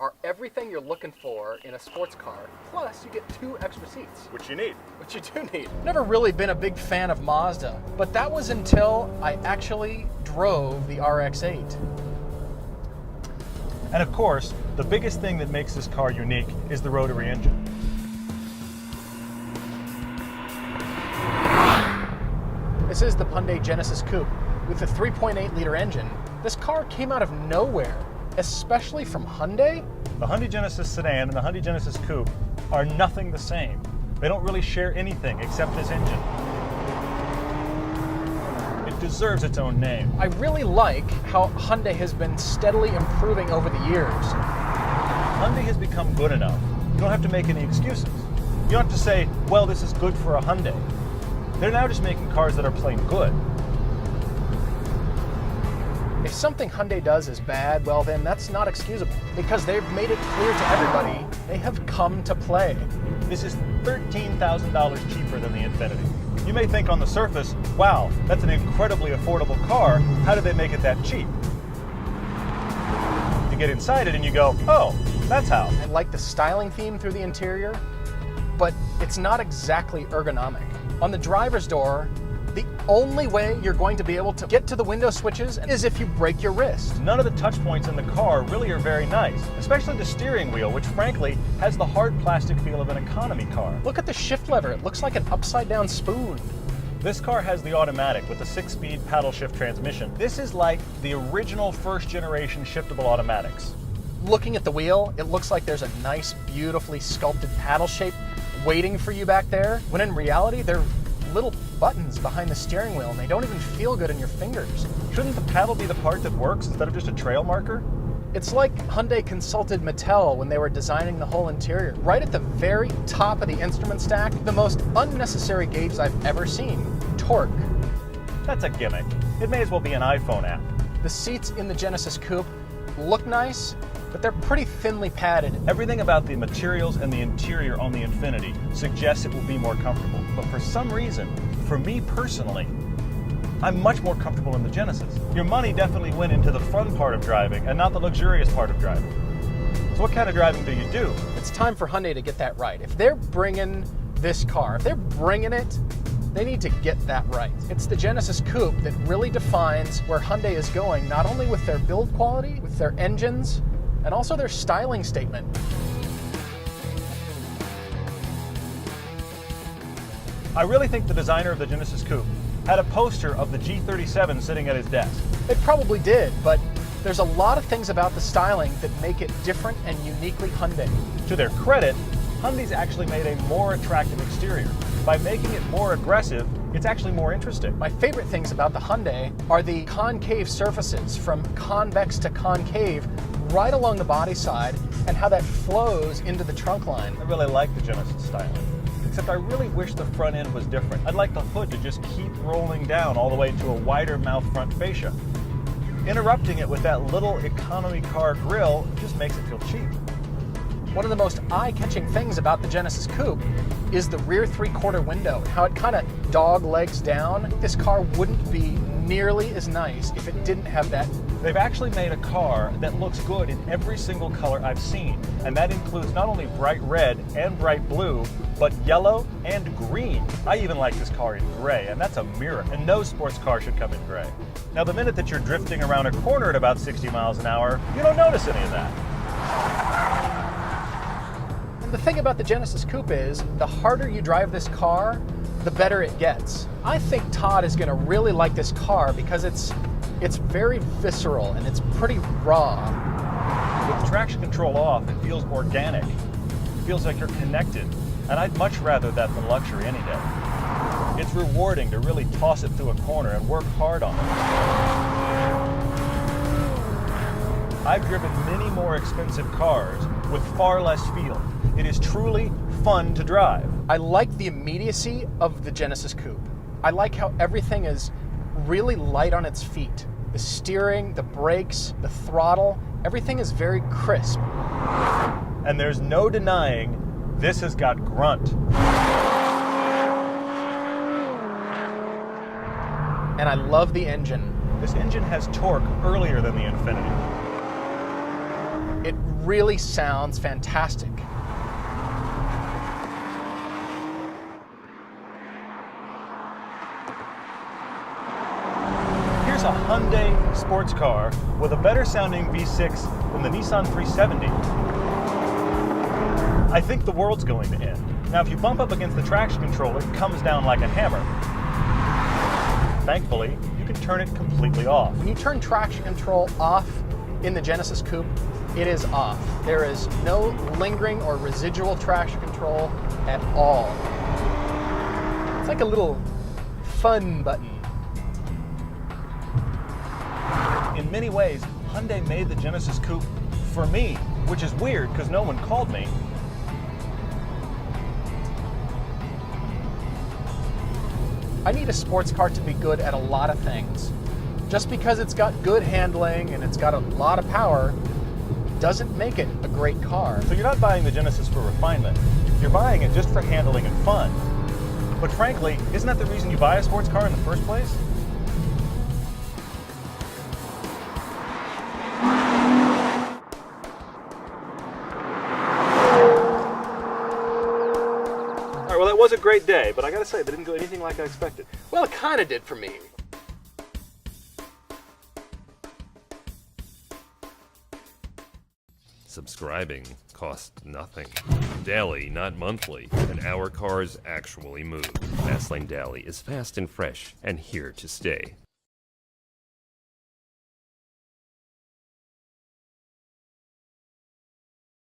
are everything you're looking for in a sports car. Plus, you get 2 extra seats. Which you need. Which you do need. Never really been a big fan of Mazda, but that was until I actually drove the RX-8. And of course, the biggest thing that makes this car unique is the rotary engine. This is the Hyundai Genesis Coupe with a 3.8-liter engine. This car came out of nowhere, especially from Hyundai. The Hyundai Genesis sedan and the Hyundai Genesis Coupe are nothing the same. They don't really share anything except this engine. It deserves its own name. I really like how Hyundai has been steadily improving over the years. Hyundai has become good enough. You don't have to make any excuses. You don't have to say, well, this is good for a Hyundai. They're now just making cars that are plain good. If something Hyundai does is bad, well then that's not excusable, because they've made it clear to everybody they have come to play. This is $13,000 cheaper than the Infiniti. You may think on the surface, wow, that's an incredibly affordable car. How did they make it that cheap? You get inside it and you go, oh, that's how. I like the styling theme through the interior, but it's not exactly ergonomic. On the driver's door, the only way you're going to be able to get to the window switches is if you break your wrist. None of the touch points in the car really are very nice, especially the steering wheel, which frankly has the hard plastic feel of an economy car. Look at the shift lever. It looks like an upside down spoon. This car has the automatic with the 6-speed paddle shift transmission. This is like the original first generation shiftable automatics. Looking at the wheel, it looks like there's a nice, beautifully sculpted paddle shape waiting for you back there, when in reality, they're little buttons behind the steering wheel and they don't even feel good in your fingers. Shouldn't the paddle be the part that works instead of just a trail marker? It's like Hyundai consulted Mattel when they were designing the whole interior. Right at the very top of the instrument stack, the most unnecessary gauge I've ever seen, torque. That's a gimmick. It may as well be an iPhone app. The seats in the Genesis Coupe look nice, but they're pretty thinly padded. Everything about the materials and the interior on the Infiniti suggests it will be more comfortable. But for some reason, for me personally, I'm much more comfortable in the Genesis. Your money definitely went into the fun part of driving and not the luxurious part of driving. So what kind of driving do you do? It's time for Hyundai to get that right. If they're bringing this car, if they're bringing it, they need to get that right. It's the Genesis Coupe that really defines where Hyundai is going, not only with their build quality, with their engines, and also their styling statement. I really think the designer of the Genesis Coupe had a poster of the G37 sitting at his desk. It probably did, but there's a lot of things about the styling that make it different and uniquely Hyundai. To their credit, Hyundai's actually made a more attractive exterior. By making it more aggressive, it's actually more interesting. My favorite things about the Hyundai are the concave surfaces, from convex to concave, right along the body side, and how that flows into the trunk line. I really like the Genesis styling, except I really wish the front end was different. I'd like the hood to just keep rolling down all the way to a wider mouth front fascia. Interrupting it with that little economy car grille just makes it feel cheap. One of the most eye-catching things about the Genesis Coupe is the rear 3/4 window, and how it kind of dog legs down. This car wouldn't be nearly as nice if it didn't have that. They've actually made a car that looks good in every single color I've seen, and that includes not only bright red and bright blue, but yellow and green. I even like this car in gray, and that's a miracle. And no sports car should come in gray. Now, the minute that you're drifting around a corner at about 60 miles an hour, you don't notice any of that. The thing about the Genesis Coupe is, the harder you drive this car, the better it gets. I think Todd is going to really like this car because it's very visceral and it's pretty raw. With traction control off, it feels organic. It feels like you're connected, and I'd much rather that than luxury any day. It's rewarding to really toss it through a corner and work hard on it. I've driven many more expensive cars with far less feel. It is truly fun to drive. I like the immediacy of the Genesis Coupe. I like how everything is really light on its feet. The steering, the brakes, the throttle, everything is very crisp. And there's no denying this has got grunt. And I love the engine. This engine has torque earlier than the Infiniti. It really sounds fantastic. Here's a Hyundai sports car with a better sounding V6 than the Nissan 370. I think the world's going to end. Now, if you bump up against the traction control, it comes down like a hammer. Thankfully, you can turn it completely off. When you turn traction control off in the Genesis Coupe, it is off. There is no lingering or residual traction control at all. It's like a little fun button. In many ways, Hyundai made the Genesis Coupe for me, which is weird because no one called me. I need a sports car to be good at a lot of things. Just because it's got good handling and it's got a lot of power doesn't make it a great car. So you're not buying the Genesis for refinement. You're buying it just for handling and fun. But frankly, isn't that the reason you buy a sports car in the first place? Well, that was a great day, but I gotta say, that didn't go anything like I expected. Well, it kind of did for me. Subscribing costs nothing. Daily, not monthly, and our cars actually move. Fastlane Daily is fast and fresh and here to stay.